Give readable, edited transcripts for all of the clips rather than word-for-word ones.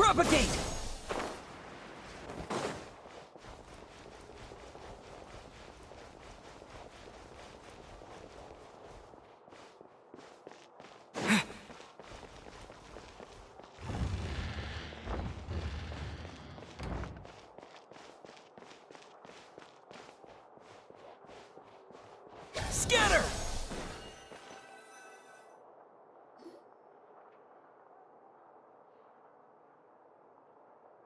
Propagate! Scatter!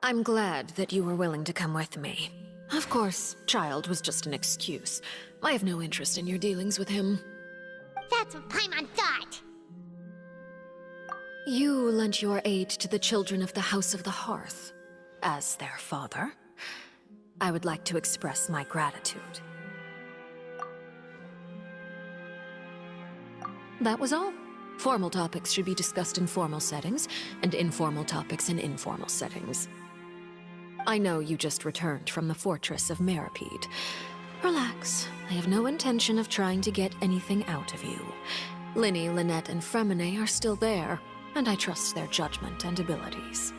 I'm glad that you were willing to come with me. Of course, child was just an excuse. I have no interest in your dealings with him. That's what Paimon thought. You lent your aid to the children of the House of the Hearth. As their father, I would like to express my gratitude. That was all. Formal topics should be discussed in formal settings, and informal topics in informal settings. I know you just returned from the fortress of Meripede. Relax. I have no intention of trying to get anything out of you. Linny, Lynette, and Fremine are still there, and I trust their judgment and abilities.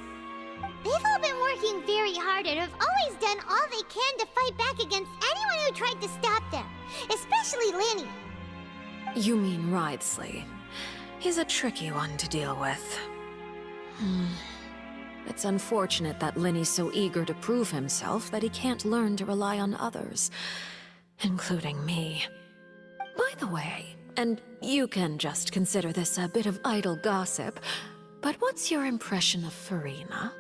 They've all been working very hard and have always done all they can to fight back against anyone who tried to stop them. Especially Linny. You mean Wriothesley. He's a tricky one to deal with. It's unfortunate that Linny's so eager to prove himself that he can't learn to rely on others, including me. By the way, and you can just consider this a bit of idle gossip, but what's your impression of Furina?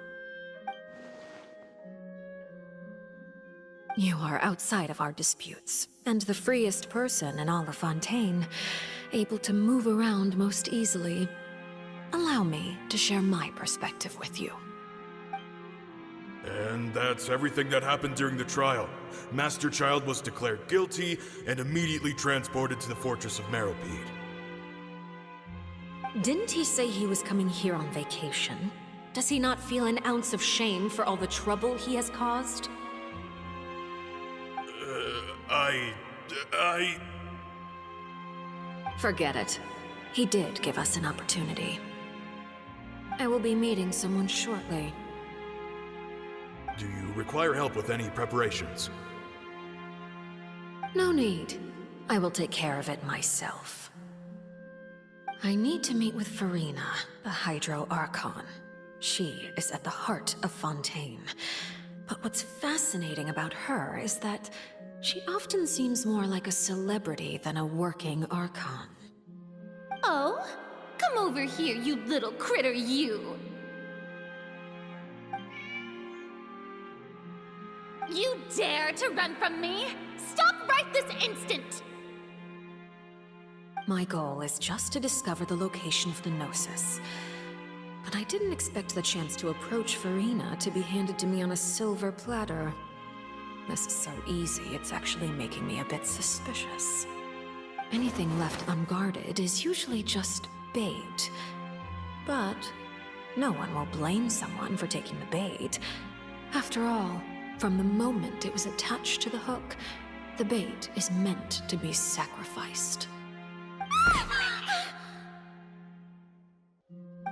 You are outside of our disputes, and the freest person in all of Fontaine, able to move around most easily. Allow me to share my perspective with you. And that's everything that happened during the trial. Master Child was declared guilty and immediately transported to the Fortress of Meripede. Didn't he say he was coming here on vacation? Does he not feel an ounce of shame for all the trouble he has caused? Forget it. He did give us an opportunity. I will be meeting someone shortly. Do you require help with any preparations? No need. I will take care of it myself. I need to meet with Furina, the Hydro Archon. She is at the heart of Fontaine. But what's fascinating about her is that she often seems more like a celebrity than a working Archon. Oh? Come over here, you little critter, you! You dare to run from me? Stop right this instant! My goal is just to discover the location of the Gnosis. But I didn't expect the chance to approach Furina to be handed to me on a silver platter. This is so easy, it's actually making me a bit suspicious. Anything left unguarded is usually just bait. But no one will blame someone for taking the bait. After all, from the moment it was attached to the hook, the bait is meant to be sacrificed.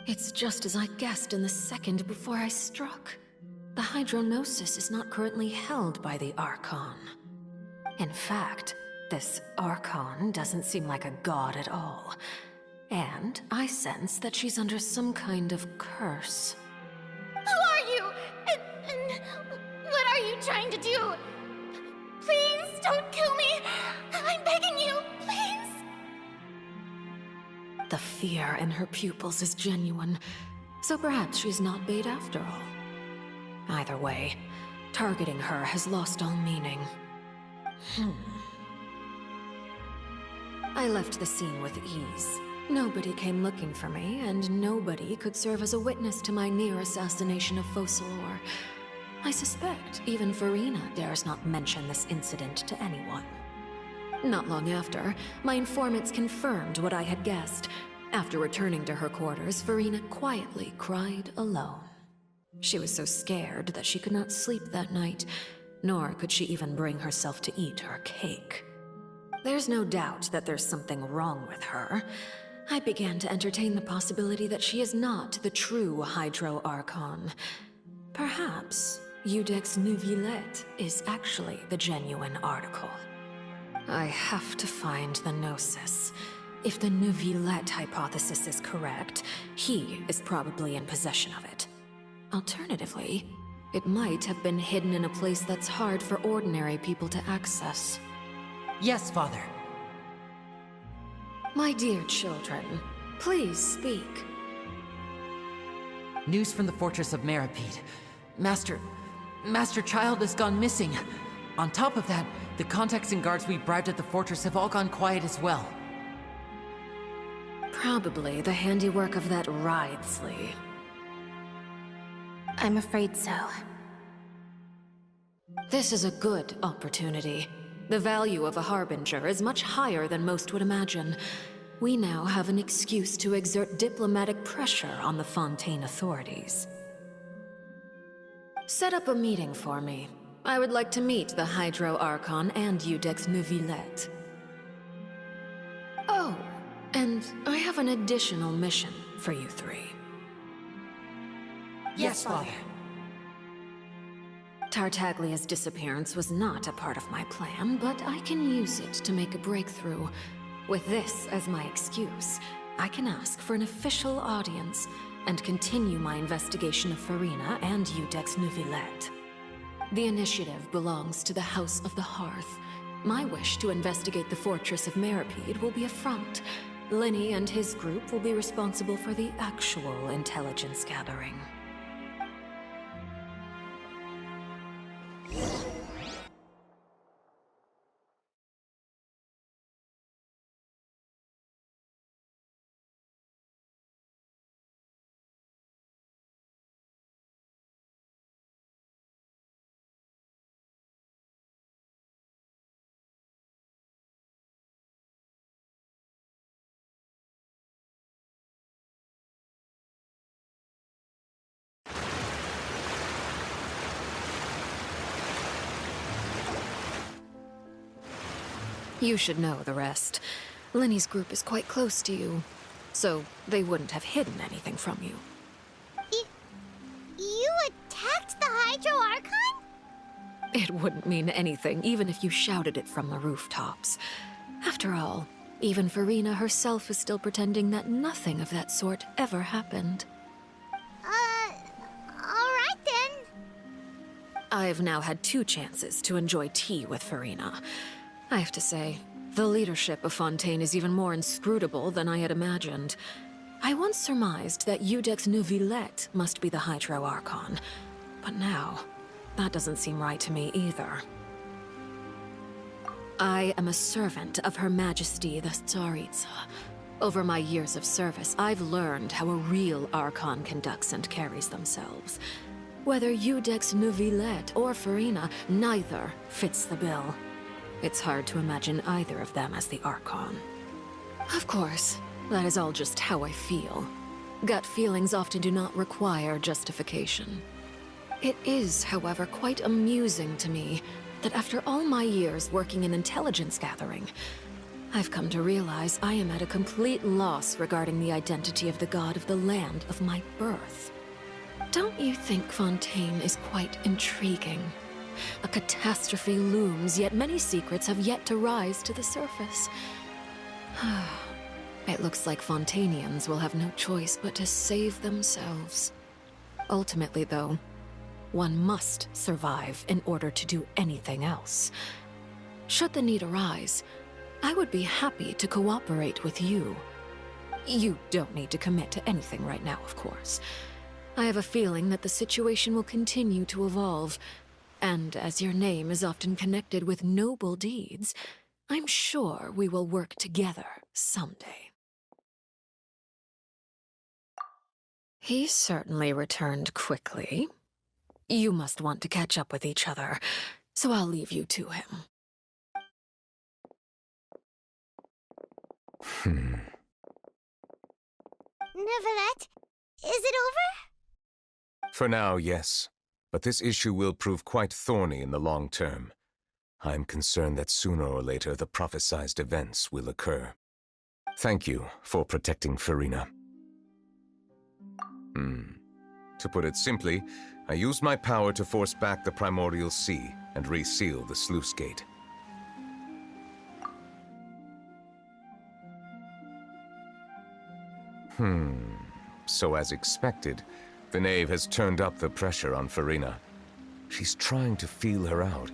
It's just as I guessed in the second before I struck. The Hydronosis is not currently held by the Archon. In fact, this Archon doesn't seem like a god at all. And I sense that she's under some kind of curse. Who are you? And what are you trying to do? Please don't kill me! I'm begging you, please! The fear in her pupils is genuine, so perhaps she's not bait after all. Either way, targeting her has lost all meaning. I left the scene with ease. Nobody came looking for me, and nobody could serve as a witness to my near assassination of Focalor. I suspect even Furina dares not mention this incident to anyone. Not long after, my informants confirmed what I had guessed. After returning to her quarters, Furina quietly cried alone. She was so scared that she could not sleep that night, nor could she even bring herself to eat her cake. There's no doubt that there's something wrong with her. I began to entertain the possibility that she is not the true Hydro Archon. Perhaps Iudex Neuvillette is actually the genuine article. I have to find the Gnosis. If the Neuvillette hypothesis is correct, he is probably in possession of it. Alternatively, it might have been hidden in a place that's hard for ordinary people to access. Yes, Father. My dear children, please speak. News from the fortress of Meripede. Master Child has gone missing. On top of that, the contacts and guards we bribed at the fortress have all gone quiet as well. Probably the handiwork of that Ridesley. I'm afraid so. This is a good opportunity. The value of a Harbinger is much higher than most would imagine. We now have an excuse to exert diplomatic pressure on the Fontaine authorities. Set up a meeting for me. I would like to meet the Hydro Archon and Iudex Neuvillette. Oh, and I have an additional mission for you three. Yes, Father. Tartaglia's disappearance was not a part of my plan, but I can use it to make a breakthrough. With this as my excuse, I can ask for an official audience and continue my investigation of Farina and Iudex Neuvillette. The initiative belongs to the House of the Hearth. My wish to investigate the fortress of Meripede will be a front. Lenny and his group will be responsible for the actual intelligence gathering. You should know the rest. Lenny's group is quite close to you, so they wouldn't have hidden anything from you. You attacked the Hydro Archon? It wouldn't mean anything, even if you shouted it from the rooftops. After all, even Farina herself is still pretending that nothing of that sort ever happened. Alright then. I've now had 2 chances to enjoy tea with Farina. I have to say, the leadership of Fontaine is even more inscrutable than I had imagined. I once surmised that Iudex Neuvillette must be the Hydro Archon, but now, that doesn't seem right to me either. I am a servant of Her Majesty the Tsaritsa. Over my years of service, I've learned how a real Archon conducts and carries themselves. Whether Iudex Neuvillette or Farina, neither fits the bill. It's hard to imagine either of them as the Archon. Of course, that is all just how I feel. Gut feelings often do not require justification. It is, however, quite amusing to me that after all my years working in intelligence gathering, I've come to realize I am at a complete loss regarding the identity of the god of the land of my birth. Don't you think Fontaine is quite intriguing? A catastrophe looms, yet many secrets have yet to rise to the surface. It looks like Fontainians will have no choice but to save themselves. Ultimately, though, one must survive in order to do anything else. Should the need arise, I would be happy to cooperate with you. You don't need to commit to anything right now, of course. I have a feeling that the situation will continue to evolve. And as your name is often connected with noble deeds, I'm sure we will work together someday. He certainly returned quickly. You must want to catch up with each other, so I'll leave you to him. Neuvillette, is it over? For now, yes. But this issue will prove quite thorny in the long term. I am concerned that sooner or later the prophesized events will occur. Thank you for protecting Farina. To put it simply, I used my power to force back the primordial sea and reseal the sluice gate. So as expected, the knave has turned up the pressure on Farina. She's trying to feel her out,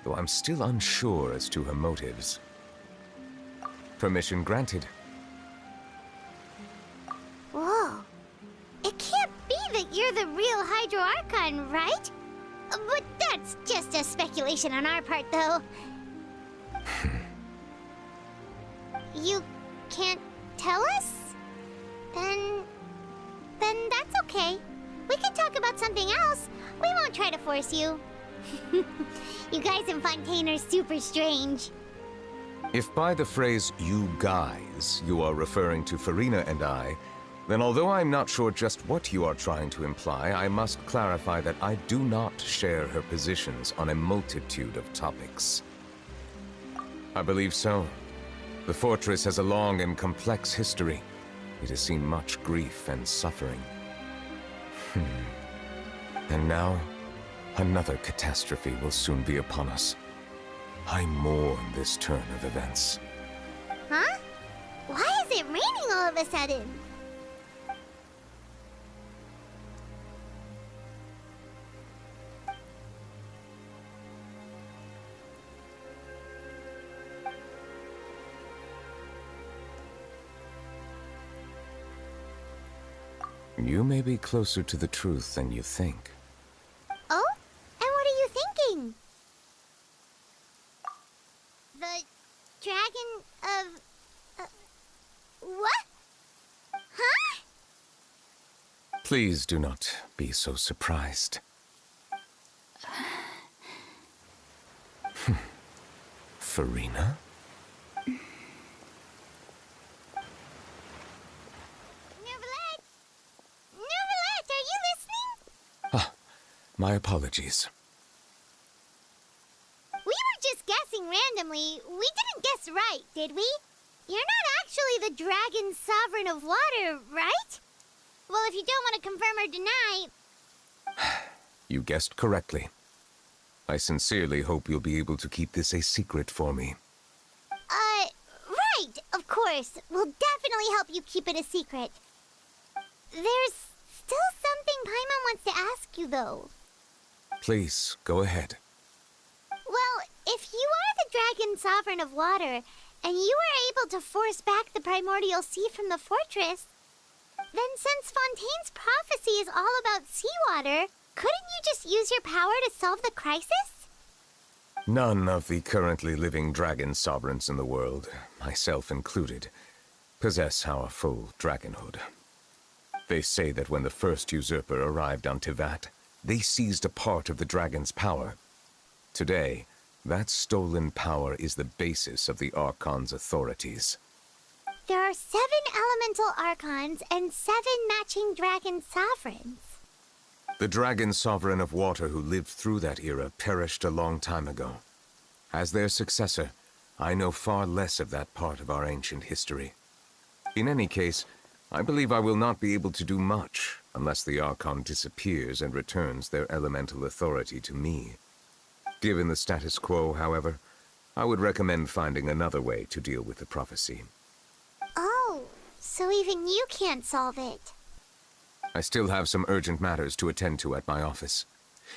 though I'm still unsure as to her motives. Permission granted. Whoa. It can't be that you're the real Hydro Archon, right? But that's just a speculation on our part, though. You can't tell us? Then that's okay. We can talk about something else. We won't try to force you. You guys in Fontaine are super strange. If by the phrase, "you guys," you are referring to Farina and I, then although I'm not sure just what you are trying to imply, I must clarify that I do not share her positions on a multitude of topics. I believe so. The fortress has a long and complex history. It has seen much grief and suffering. And now, another catastrophe will soon be upon us. I mourn this turn of events. Huh? Why is it raining all of a sudden? You may be closer to the truth than you think. Oh? And what are you thinking? The dragon of... what? Huh? Please do not be so surprised. Farina? Neverlet, are you listening? My apologies. We were just guessing randomly. We didn't guess right, did we? You're not actually the dragon sovereign of water, right? Well, if you don't want to confirm or deny... You guessed correctly. I sincerely hope you'll be able to keep this a secret for me. Right, of course. We'll definitely help you keep it a secret. There's still something Paimon wants to ask you, though. Please, go ahead. Well, if you are the dragon sovereign of water, and you were able to force back the primordial sea from the fortress, then since Fontaine's prophecy is all about seawater, couldn't you just use your power to solve the crisis? None of the currently living dragon sovereigns in the world, myself included, possess our full dragonhood. They say that when the first usurper arrived on Tivat, they seized a part of the dragon's power. Today, that stolen power is the basis of the Archon's authorities. There are 7 elemental archons and 7 matching dragon sovereigns. The dragon sovereign of water who lived through that era perished a long time ago. As their successor, I know far less of that part of our ancient history. In any case, I believe I will not be able to do much unless the Archon disappears and returns their elemental authority to me. Given the status quo, however, I would recommend finding another way to deal with the prophecy. Oh, so even you can't solve it. I still have some urgent matters to attend to at my office.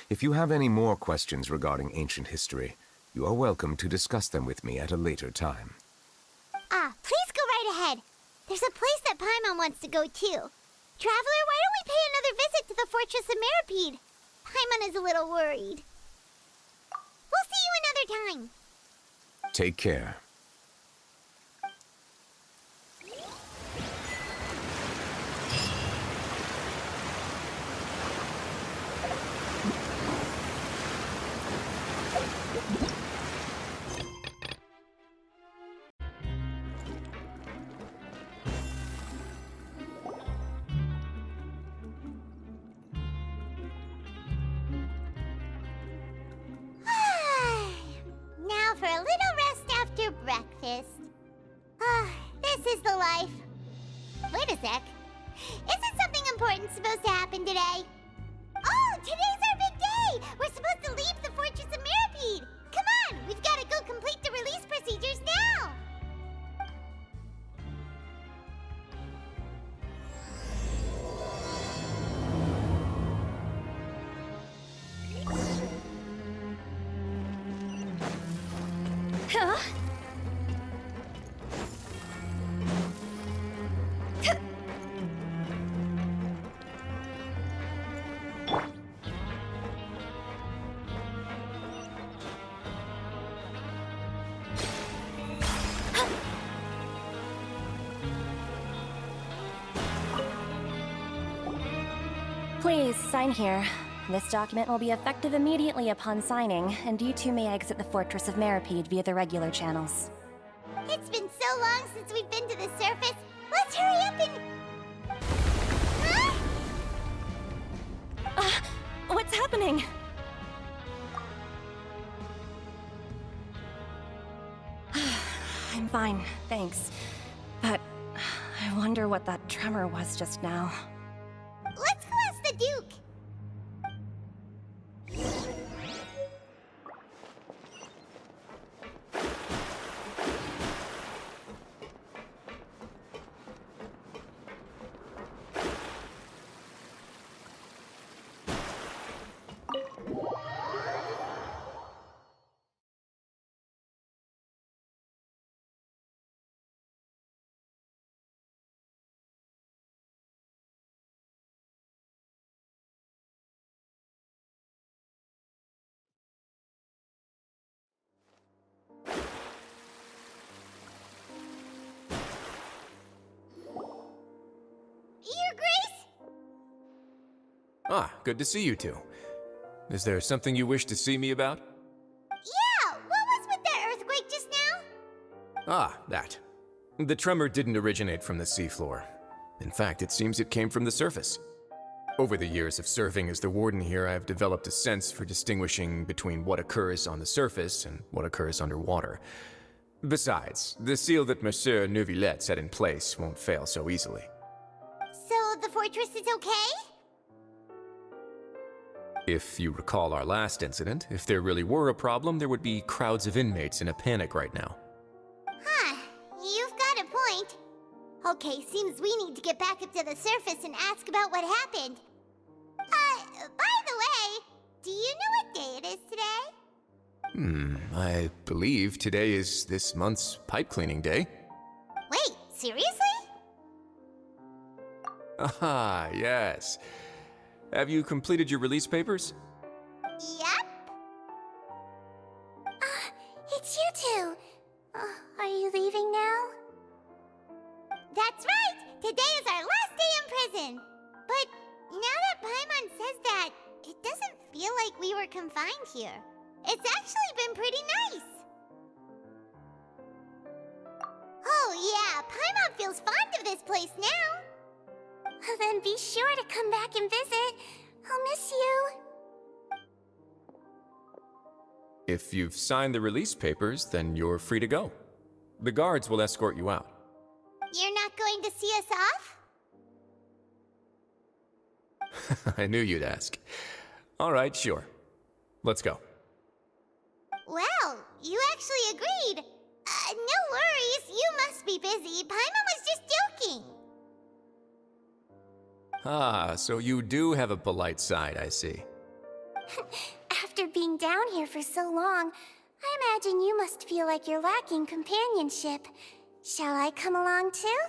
If you have any more questions regarding ancient history, you are welcome to discuss them with me at a later time. Please go right ahead. There's a place that Paimon wants to go too. Traveler, why don't we pay another visit to the Fortress of Meripede? Paimon is a little worried. We'll see you another time. Take care. Now for a little rest after breakfast. This This is the life. Wait a sec. Isn't something important supposed to happen today? Oh, today's our big day! We're supposed to leave the Fortress of Meripede! Come on, we've got to go complete the release procedures now! Huh? Please, sign here. This document will be effective immediately upon signing, and you two may exit the Fortress of Meripede via the regular channels. It's been so long since we've been to the surface. Let's hurry up and... Huh? What's happening? I'm fine, thanks. But I wonder what that tremor was just now. Let's go ask the Duke. Your Grace? Ah, good to see you two. Is there something you wish to see me about? Yeah, what was with that earthquake just now? Ah, that. The tremor didn't originate from the seafloor. In fact, it seems it came from the surface. Over the years of serving as the warden here, I have developed a sense for distinguishing between what occurs on the surface and what occurs underwater. Besides, the seal that Monsieur Neuvillette set in place won't fail so easily. So the fortress is okay? If you recall our last incident, if there really were a problem, there would be crowds of inmates in a panic right now. Huh, you've got a point. Okay, seems we need to get back up to the surface and ask about what happened. By the way, do you know what day it is today? I believe today is this month's pipe cleaning day. Wait, seriously? Ah, yes. Have you completed your release papers? Yep. It's you two. Are you leaving now? That's right! Today is our last day in prison! But now that Paimon says that, it doesn't feel like we were confined here. It's actually been pretty nice! Oh yeah, Paimon feels fond of this place now! Then be sure to come back and visit. I'll miss you. If you've signed the release papers, then you're free to go. The guards will escort you out. You're not going to see us off? I knew you'd ask. All right, sure. Let's go. Well, you actually agreed. No worries, you must be busy. Paimon was just joking. Ah, so you do have a polite side, I see. After being down here for so long, I imagine you must feel like you're lacking companionship. Shall I come along too?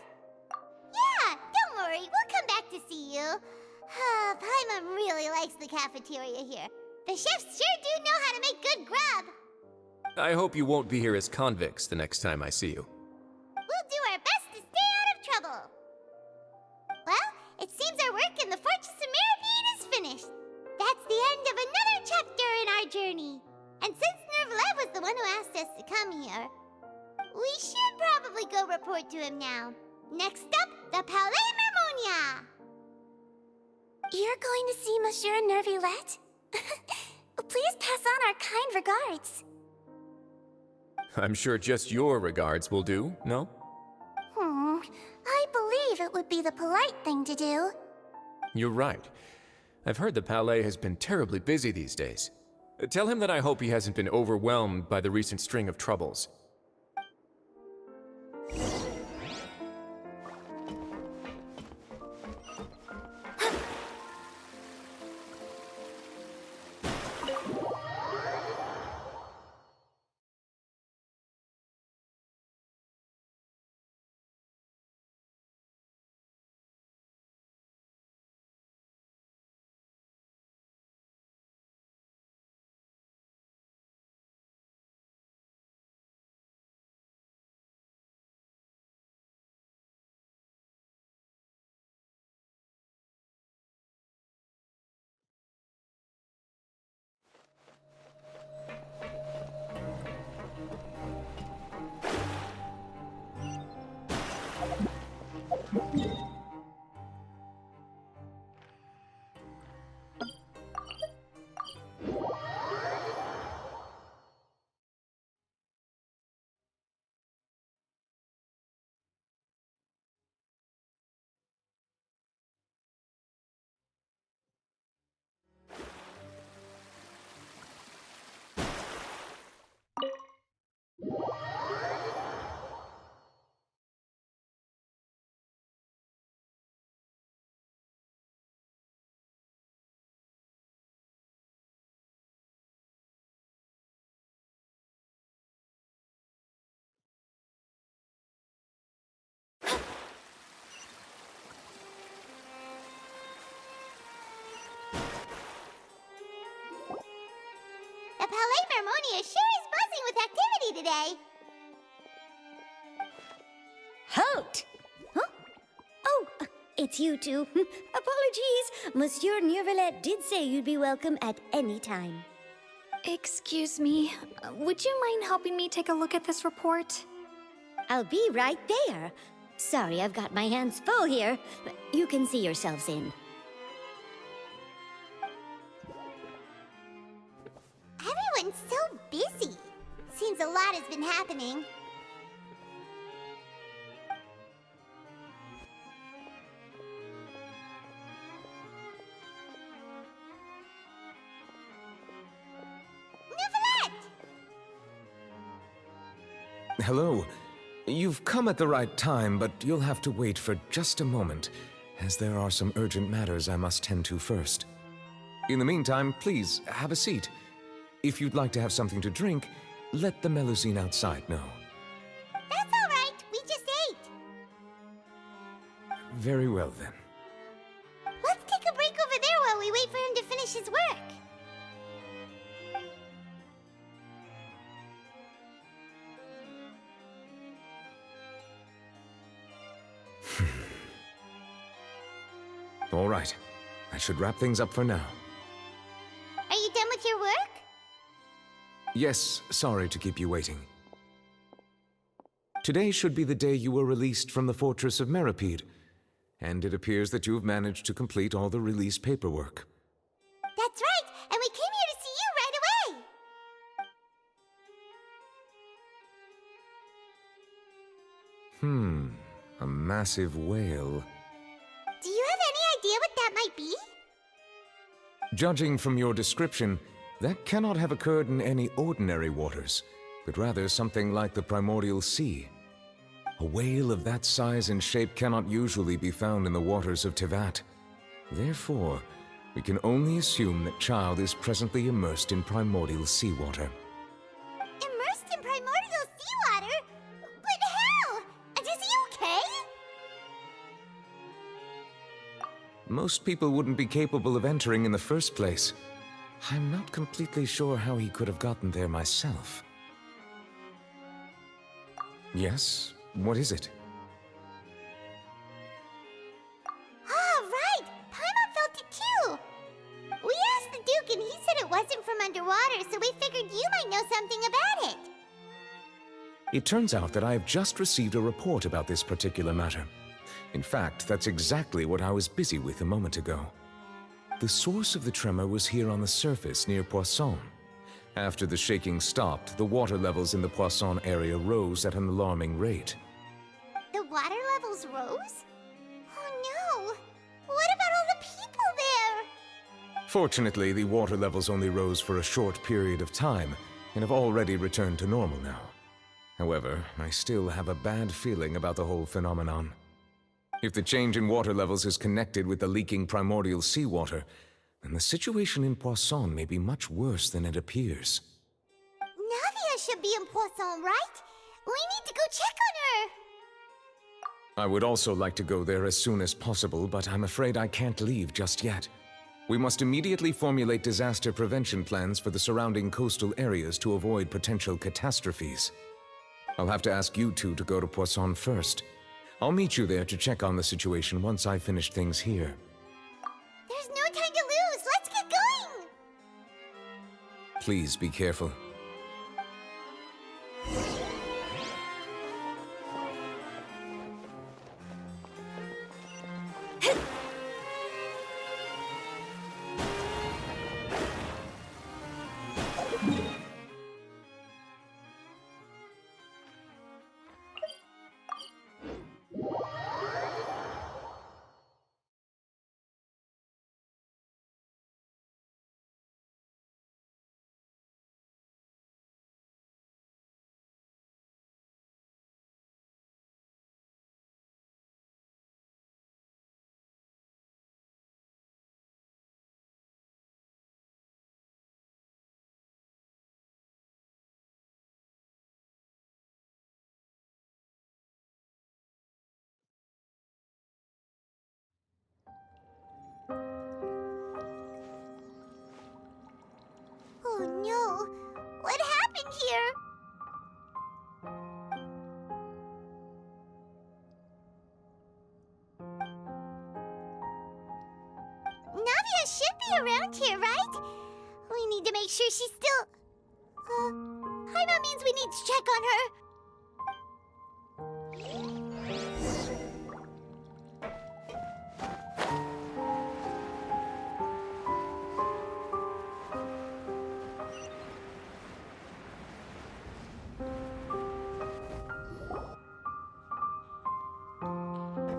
Yeah, don't worry, we'll come back to see you. Paimon really likes the cafeteria here. The chefs sure do know how to make good grub. I hope you won't be here as convicts the next time I see you. We'll do our best to stay out of trouble. Well, it seems our work in the Fortress of Meripede is finished. That's the end of another chapter in our journey. And since Neuvillette was the one who asked us to come here, we should probably go report to him now. Next up, the Palais Mermonia. You're going to see Monsieur Neuvillette? Please pass on our kind regards. I'm sure just your regards will do, no? Hmm. I believe it would be the polite thing to do. You're right. I've heard the Palais has been terribly busy these days. Tell him that I hope he hasn't been overwhelmed by the recent string of troubles. The Palais Mermonia sure is buzzing with activity today. Halt! Huh? Oh, it's you two. Apologies. Monsieur Neuvillette did say you'd be welcome at any time. Excuse me, would you mind helping me take a look at this report? I'll be right there. Sorry, I've got my hands full here. You can see yourselves in. Everyone's so busy. Seems a lot has been happening. Neuvillette! Hello. You've come at the right time, but you'll have to wait for just a moment, as there are some urgent matters I must tend to first. In the meantime, please, have a seat. If you'd like to have something to drink, let the Melusine outside know. That's all right. We just ate. Very well, then. Let's take a break over there while we wait for him to finish his work. All right. That should wrap things up for now. Are you done with your work? Yes, sorry to keep you waiting. Today should be the day you were released from the Fortress of Meripede, and it appears that you've managed to complete all the release paperwork. That's right, and we came here to see you right away. A massive whale. Do you have any idea what that might be? Judging from your description, that cannot have occurred in any ordinary waters, but rather something like the primordial sea. A whale of that size and shape cannot usually be found in the waters of Tevat. Therefore, we can only assume that Child is presently immersed in primordial seawater. Immersed in primordial seawater? But how? And is he okay? Most people wouldn't be capable of entering in the first place. I'm not completely sure how he could have gotten there myself. Yes? What is it? Ah, right! Paimon felt it too! We asked the Duke and he said it wasn't from underwater, so we figured you might know something about it. It turns out that I have just received a report about this particular matter. In fact, that's exactly what I was busy with a moment ago. The source of the tremor was here on the surface near Poisson. After the shaking stopped, the water levels in the Poisson area rose at an alarming rate. The water water levels rose? Oh no! What about all the people there? Fortunately, the water levels only rose for a short period of time, and have already returned to normal now. However, I still have a bad feeling about the whole phenomenon. If the change in water levels is connected with the leaking primordial seawater, then the situation in Poisson may be much worse than it appears. Navia should be in Poisson, right? We need to go check on her! I would also like to go there as soon as possible, but I'm afraid I can't leave just yet. We must immediately formulate disaster prevention plans for the surrounding coastal areas to avoid potential catastrophes. I'll have to ask you two to go to Poisson first. I'll meet you there to check on the situation once I've finished things here. There's no time to lose! Let's get going! Please be careful. Oh no! What happened here? Navia should be around here, right? We need to make sure she's still... Paimon means we need to check on her.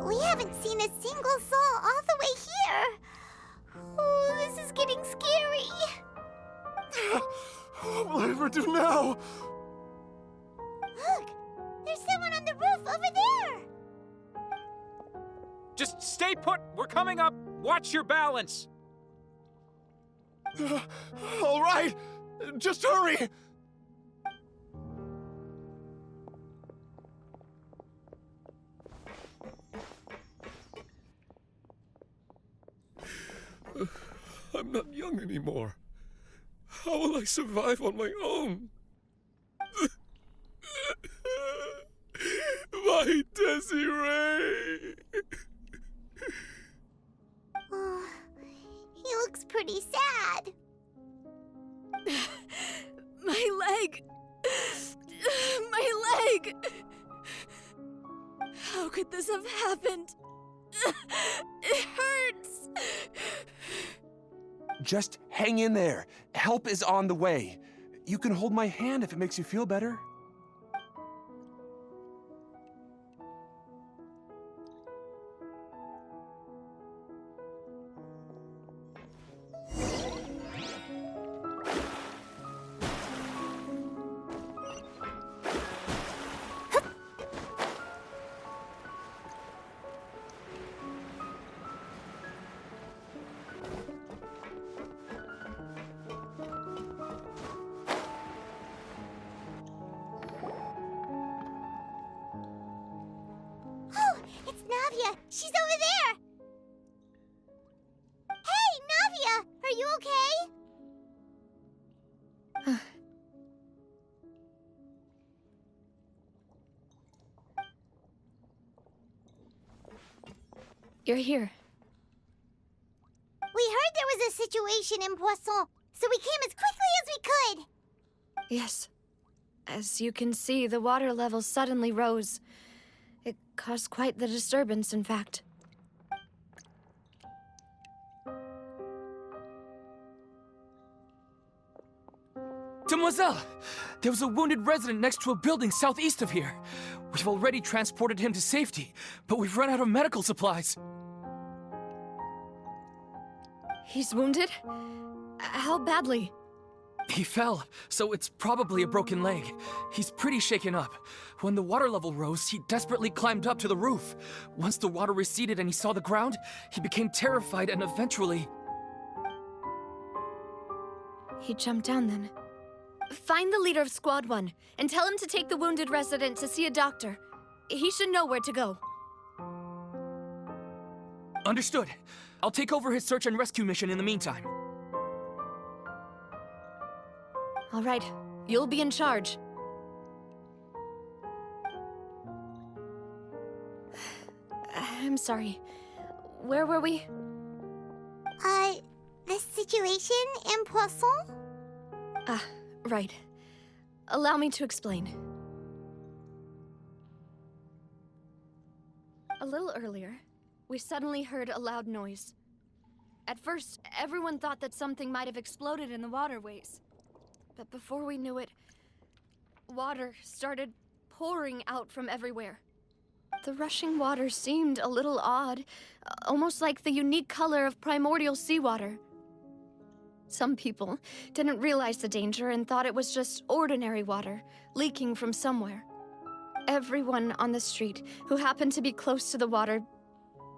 We haven't seen a single soul all the way here. Oh, this is getting scary. What will I ever do now? Look, there's someone on the roof over there. Just stay put! We're coming up! Watch your balance! All right, just hurry! I'm not young anymore. How will I survive on my own? My Desiree! Oh, he looks pretty sad. My leg! My leg! How could this have happened? It hurts! Just hang in there. Help is on the way. You can hold my hand if it makes you feel better. Oh, it's Navia. She's over there. Hey, Navia, are you okay? You're here. We heard there was a situation in Poisson, so we came as quickly as we could. Yes. As you can see, the water level suddenly rose. It caused quite the disturbance, in fact. Demoiselle! There was a wounded resident next to a building southeast of here. We've already transported him to safety, but we've run out of medical supplies. He's wounded? How badly? He fell, so it's probably a broken leg. He's pretty shaken up. When the water level rose, he desperately climbed up to the roof. Once the water receded and he saw the ground, he became terrified and eventually... He jumped down then. Find the leader of Squad 1 and tell him to take the wounded resident to see a doctor. He should know where to go. Understood. I'll take over his search and rescue mission in the meantime. All right, you'll be in charge. I'm sorry. Where were we? The situation in Poisson? Right. Allow me to explain. A little earlier, we suddenly heard a loud noise. At first, everyone thought that something might have exploded in the waterways. But before we knew it, water started pouring out from everywhere. The rushing water seemed a little odd, almost like the unique color of primordial seawater. Some people didn't realize the danger and thought it was just ordinary water leaking from somewhere. Everyone on the street who happened to be close to the water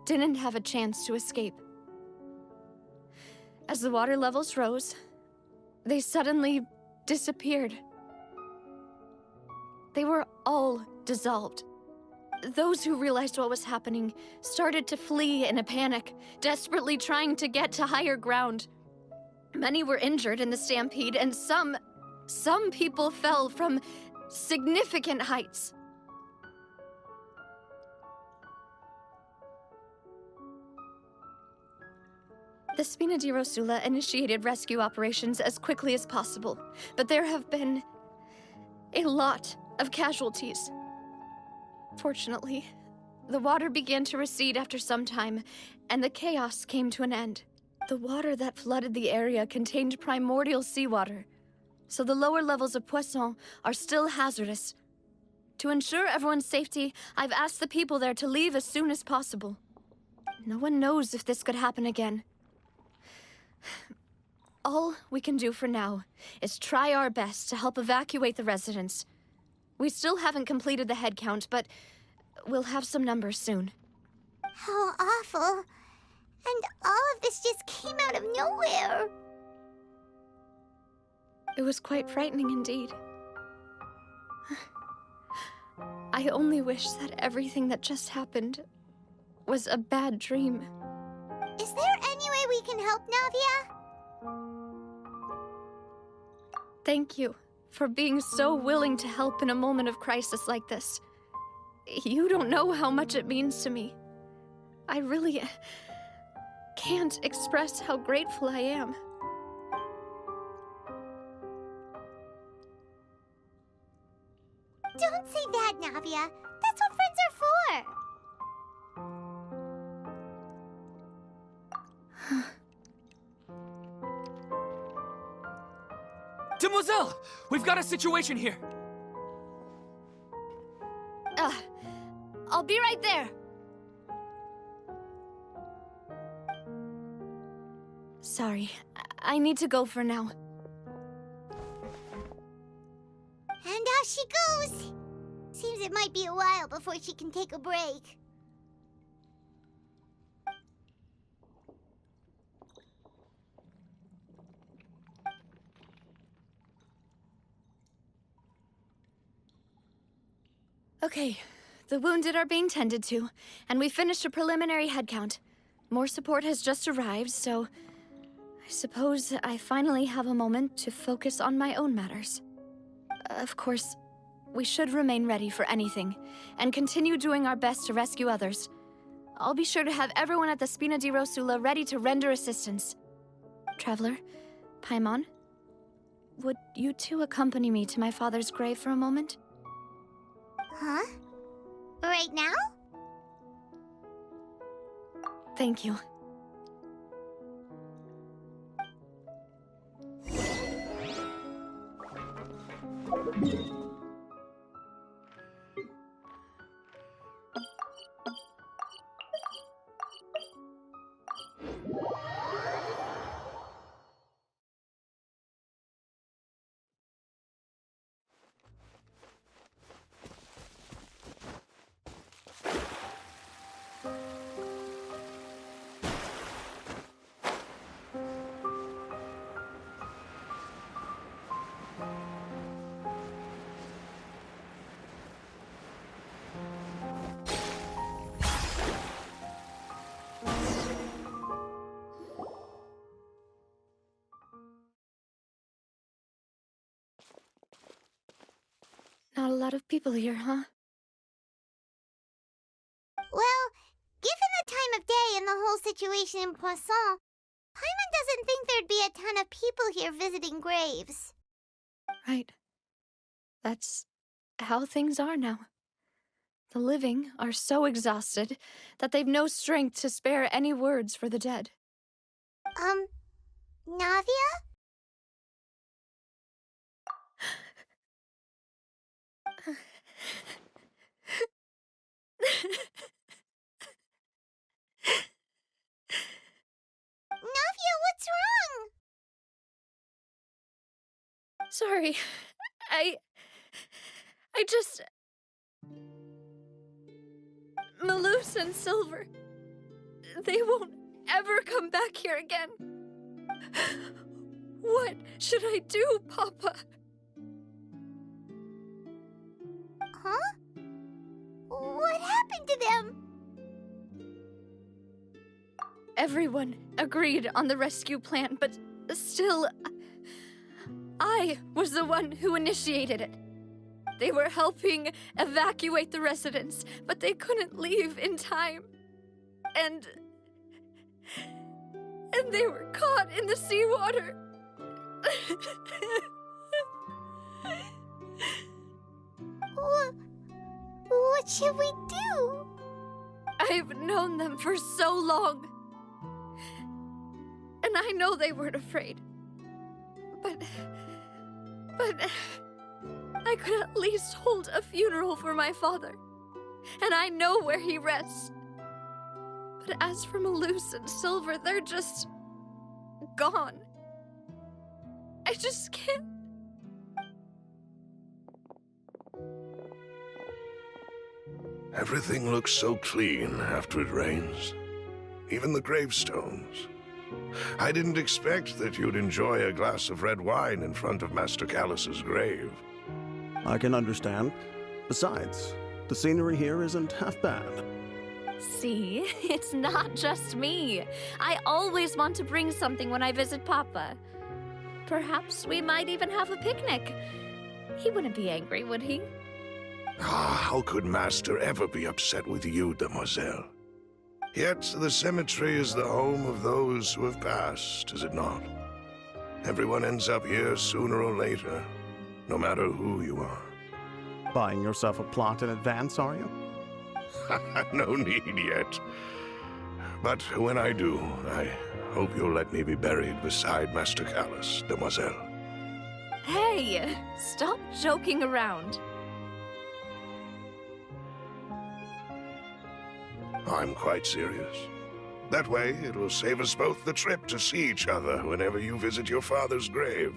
didn't have a chance to escape. As the water levels rose, they suddenly disappeared. They were all dissolved. Those who realized what was happening started to flee in a panic, desperately trying to get to higher ground. Many were injured in the stampede, and some people fell from significant heights. The Spina di Rosula initiated rescue operations as quickly as possible, but there have been a lot of casualties. Fortunately, the water began to recede after some time, and the chaos came to an end. The water that flooded the area contained primordial seawater, so the lower levels of Poisson are still hazardous. To ensure everyone's safety, I've asked the people there to leave as soon as possible. No one knows if this could happen again. All we can do for now is try our best to help evacuate the residents. We still haven't completed the head count, but we'll have some numbers soon. How awful. And all of this just came out of nowhere. It was quite frightening indeed. I only wish that everything that just happened was a bad dream. Is there any way we can help, Navia? Thank you for being so willing to help in a moment of crisis like this. You don't know how much it means to me. I really can't express how grateful I am. Don't say that, Navia. That's what friends are for. Demoiselle! We've got a situation here! I'll be right there. Sorry, I need to go for now. And out she goes. Seems it might be a while before she can take a break. Okay, the wounded are being tended to, and we finished a preliminary head count. More support has just arrived, so I suppose I finally have a moment to focus on my own matters. Of course, we should remain ready for anything, and continue doing our best to rescue others. I'll be sure to have everyone at the Spina di Rosula ready to render assistance. Traveler, Paimon, would you two accompany me to my father's grave for a moment? Huh? Right now? Thank you. Not a lot of people here, huh? Well, given the time of day and the whole situation in Poisson, Paimon doesn't think there'd be a ton of people here visiting graves. Right. That's how things are now. The living are so exhausted that they've no strength to spare any words for the dead. Navia? Navia, what's wrong? Sorry. I just... Malus and Silver... They won't ever come back here again. What should I do, Papa? Huh? What happened to them? Everyone agreed on the rescue plan, but still... I was the one who initiated it. They were helping evacuate the residents, but they couldn't leave in time. And they were caught in the seawater. What should we do? I've known them for so long. And I know they weren't afraid. But I could at least hold a funeral for my father. And I know where he rests. But as for Malus and Silver, they're just... gone. I just can't... Everything looks so clean after it rains. Even the gravestones. I didn't expect that you'd enjoy a glass of red wine in front of Master Callus's grave. I can understand. Besides, the scenery here isn't half bad. See, it's not just me. I always want to bring something when I visit Papa. Perhaps we might even have a picnic. He wouldn't be angry, would he? How could Master ever be upset with you, Demoiselle? Yet the cemetery is the home of those who have passed, is it not? Everyone ends up here sooner or later, no matter who you are. Buying yourself a plot in advance, are you? No need yet. But when I do, I hope you'll let me be buried beside Master Callus, Demoiselle. Hey, stop joking around. I'm quite serious. That way, it will save us both the trip to see each other whenever you visit your father's grave.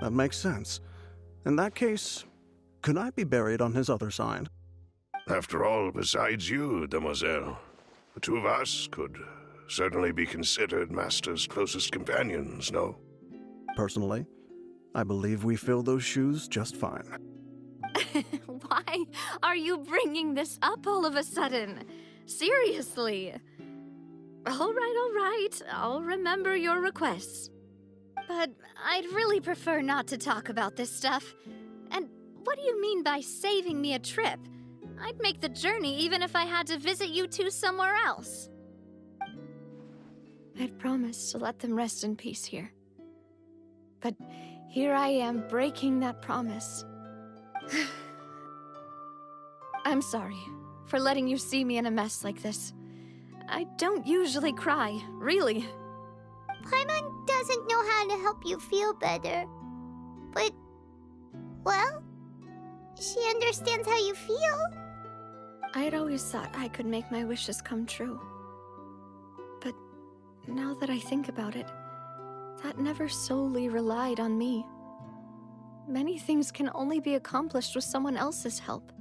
That makes sense. In that case, could I be buried on his other side? After all, besides you, Demoiselle, the two of us could certainly be considered Master's closest companions, no? Personally, I believe we fill those shoes just fine. Why are you bringing this up all of a sudden? Seriously. All right. I'll remember your requests. But I'd really prefer not to talk about this stuff. And what do you mean by saving me a trip? I'd make the journey even if I had to visit you two somewhere else. I'd promised to let them rest in peace here. But here I am breaking that promise. I'm sorry for letting you see me in a mess like this. I don't usually cry, really. Paimon doesn't know how to help you feel better. But, well, she understands how you feel. I had always thought I could make my wishes come true. But now that I think about it, that never solely relied on me. Many things can only be accomplished with someone else's help.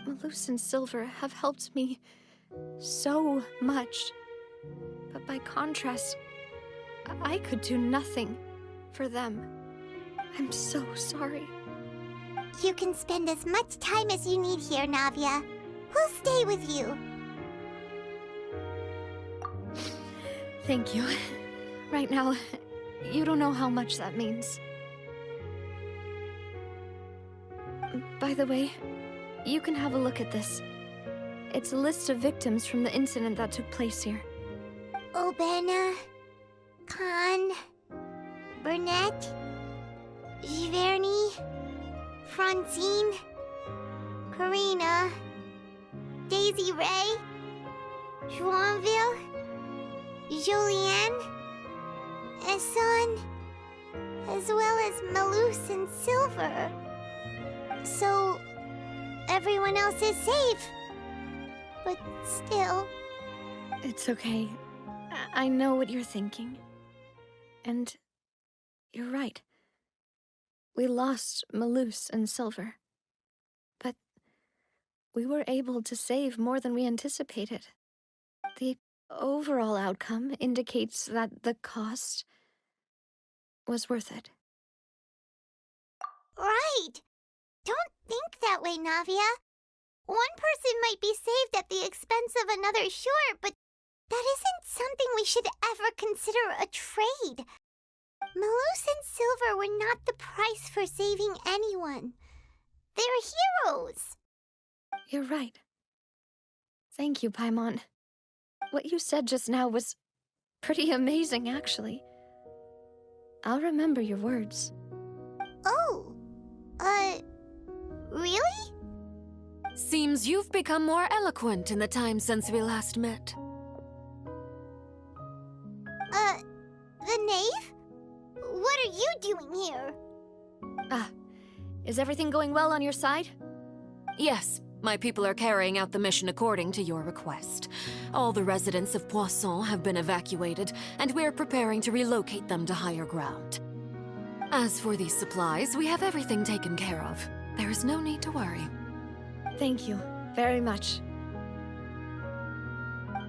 Malus and Silver have helped me so much. But by contrast, I could do nothing for them. I'm so sorry. You can spend as much time as you need here, Navia. We'll stay with you. Thank you. Right now, you don't know how much that means. By the way, you can have a look at this. It's a list of victims from the incident that took place here. Obena, Khan, Burnett, Giverny, Francine, Karina, Daisy Ray, Joinville, Julianne, Esson, as well as Malus and Silver. So, everyone else is safe. But still... It's okay. I know what you're thinking. And you're right. We lost Malus and Silver. But we were able to save more than we anticipated. The overall outcome indicates that the cost was worth it. Right! Don't think that way, Navia. One person might be saved at the expense of another, sure, but that isn't something we should ever consider a trade. Malus and Silver were not the price for saving anyone. They're heroes. You're right. Thank you, Paimon. What you said just now was pretty amazing, actually. I'll remember your words. Oh, really? Seems you've become more eloquent in the time since we last met. The knave? What are you doing here? Is everything going well on your side? Yes, my people are carrying out the mission according to your request. All the residents of Poisson have been evacuated, and we're preparing to relocate them to higher ground. As for these supplies, we have everything taken care of. There is no need to worry. Thank you very much.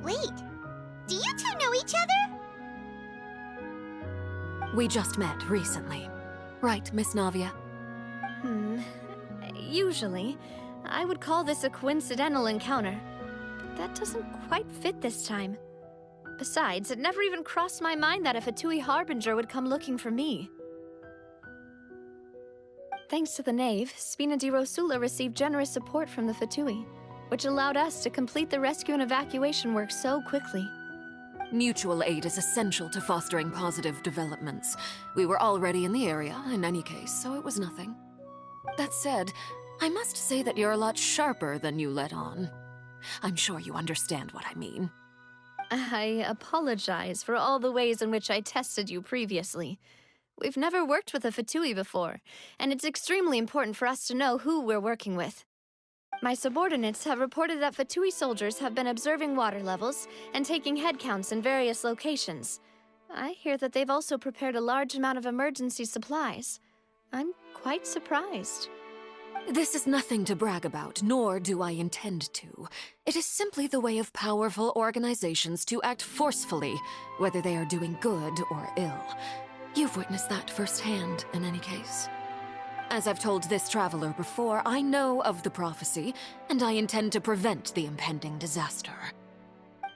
Wait, do you two know each other? We just met recently. Right, Miss Navia? Usually, I would call this a coincidental encounter. But that doesn't quite fit this time. Besides, it never even crossed my mind that a Fatui Harbinger would come looking for me. Thanks to the Knave, Spina di Rosula received generous support from the Fatui, which allowed us to complete the rescue and evacuation work so quickly. Mutual aid is essential to fostering positive developments. We were already in the area, in any case, so it was nothing. That said, I must say that you're a lot sharper than you let on. I'm sure you understand what I mean. I apologize for all the ways in which I tested you previously. We've never worked with a Fatui before, and it's extremely important for us to know who we're working with. My subordinates have reported that Fatui soldiers have been observing water levels and taking head counts in various locations. I hear that they've also prepared a large amount of emergency supplies. I'm quite surprised. This is nothing to brag about, nor do I intend to. It is simply the way of powerful organizations to act forcefully, whether they are doing good or ill. You've witnessed that firsthand, in any case. As I've told this traveler before, I know of the prophecy, and I intend to prevent the impending disaster.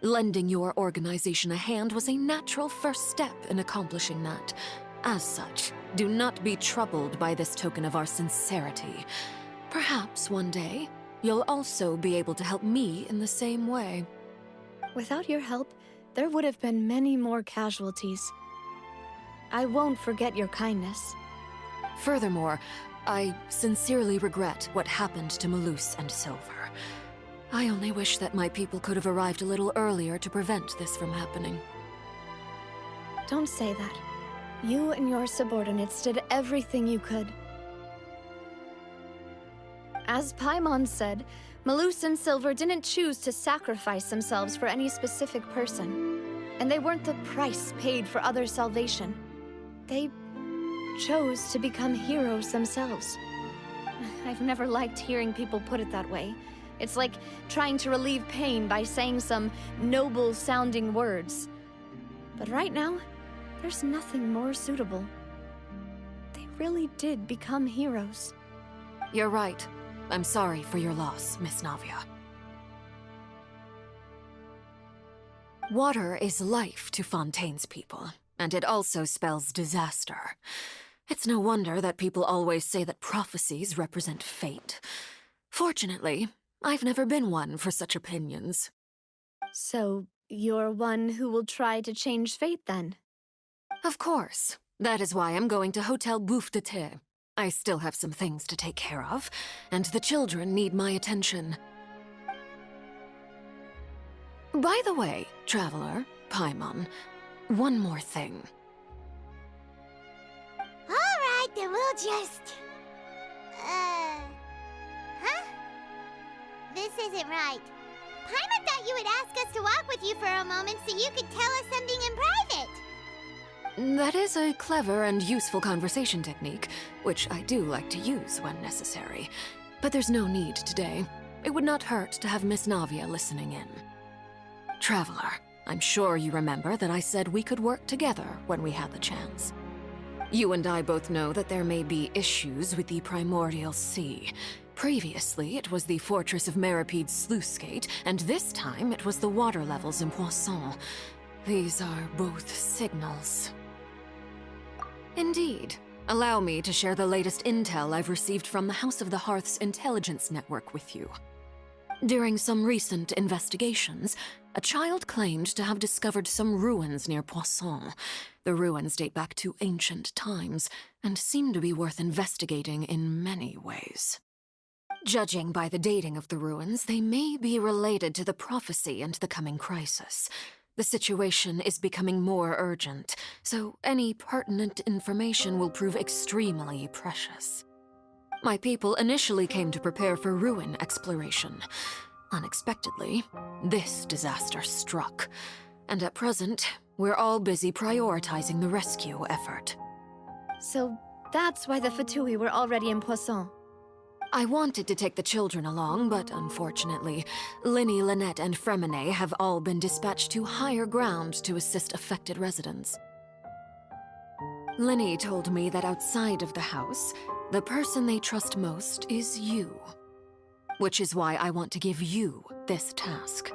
Lending your organization a hand was a natural first step in accomplishing that. As such, do not be troubled by this token of our sincerity. Perhaps one day, you'll also be able to help me in the same way. Without your help, there would have been many more casualties. I won't forget your kindness. Furthermore, I sincerely regret what happened to Malus and Silver. I only wish that my people could have arrived a little earlier to prevent this from happening. Don't say that. You and your subordinates did everything you could. As Paimon said, Malus and Silver didn't choose to sacrifice themselves for any specific person. And they weren't the price paid for other salvation. They chose to become heroes themselves. I've never liked hearing people put it that way. It's like trying to relieve pain by saying some noble-sounding words. But right now, there's nothing more suitable. They really did become heroes. You're right. I'm sorry for your loss, Miss Navia. Water is life to Fontaine's people, and it also spells disaster. It's no wonder that people always say that prophecies represent fate. Fortunately, I've never been one for such opinions. So, you're one who will try to change fate, then? Of course. That is why I'm going to Hotel Bouffe de Thé. I still have some things to take care of, and the children need my attention. By the way, Traveler, Paimon, one more thing. Alright, then we'll just... Huh? This isn't right. Paimon thought you would ask us to walk with you for a moment so you could tell us something in private. That is a clever and useful conversation technique, which I do like to use when necessary. But there's no need today. It would not hurt to have Miss Navia listening in. Traveler, I'm sure you remember that I said we could work together when we had the chance. You and I both know that there may be issues with the Primordial Sea. Previously, it was the Fortress of Meripede's sluice gate, and this time it was the water levels in Poisson. These are both signals. Indeed. Allow me to share the latest intel I've received from the House of the Hearth's intelligence network with you. During some recent investigations, a child claimed to have discovered some ruins near Poisson. The ruins date back to ancient times, and seem to be worth investigating in many ways. Judging by the dating of the ruins, they may be related to the prophecy and the coming crisis. The situation is becoming more urgent, so any pertinent information will prove extremely precious. My people initially came to prepare for ruin exploration. Unexpectedly, this disaster struck, and at present, we're all busy prioritizing the rescue effort. So that's why the Fatui were already in Poisson. I wanted to take the children along, but unfortunately, Linny, Lynette, and Fremine have all been dispatched to higher ground to assist affected residents. Linny told me that outside of the house, the person they trust most is you. Which is why I want to give you this task.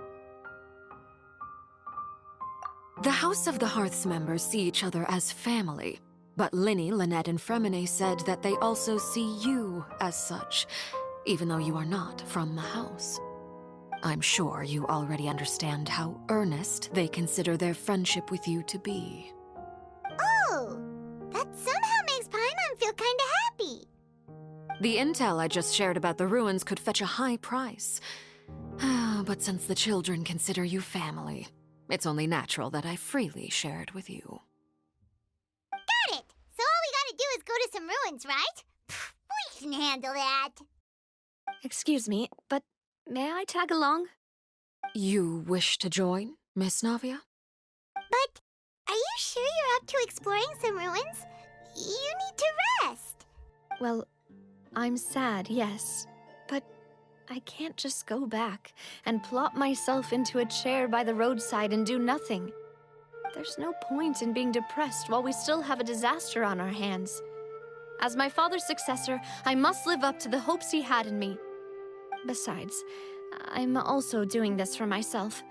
The House of the Hearth's members see each other as family, but Linny, Lynette, and Fremine said that they also see you as such, even though you are not from the house. I'm sure you already understand how earnest they consider their friendship with you to be. Oh, that somehow makes Paimon feel kinda happy. The intel I just shared about the ruins could fetch a high price. But since the children consider you family, it's only natural that I freely share it with you. Got it! So all we gotta do is go to some ruins, right? We can handle that. Excuse me, but may I tag along? You wish to join, Miss Navia? But are you sure you're up to exploring some ruins? You need to rest. Well, I'm sad, yes, but I can't just go back and plop myself into a chair by the roadside and do nothing. There's no point in being depressed while we still have a disaster on our hands. As my father's successor, I must live up to the hopes he had in me. Besides, I'm also doing this for myself.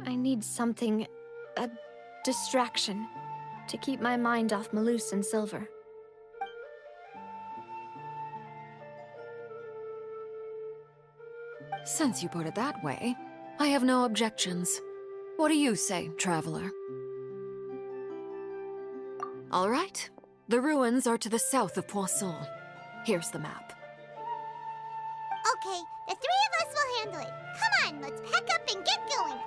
I need something, a distraction, to keep my mind off Malus and Silver. Since you put it that way, I have no objections. What do you say, Traveler? All right. The ruins are to the south of Poisson. Here's the map. Okay, the three of us will handle it. Come on, let's pack up and get going.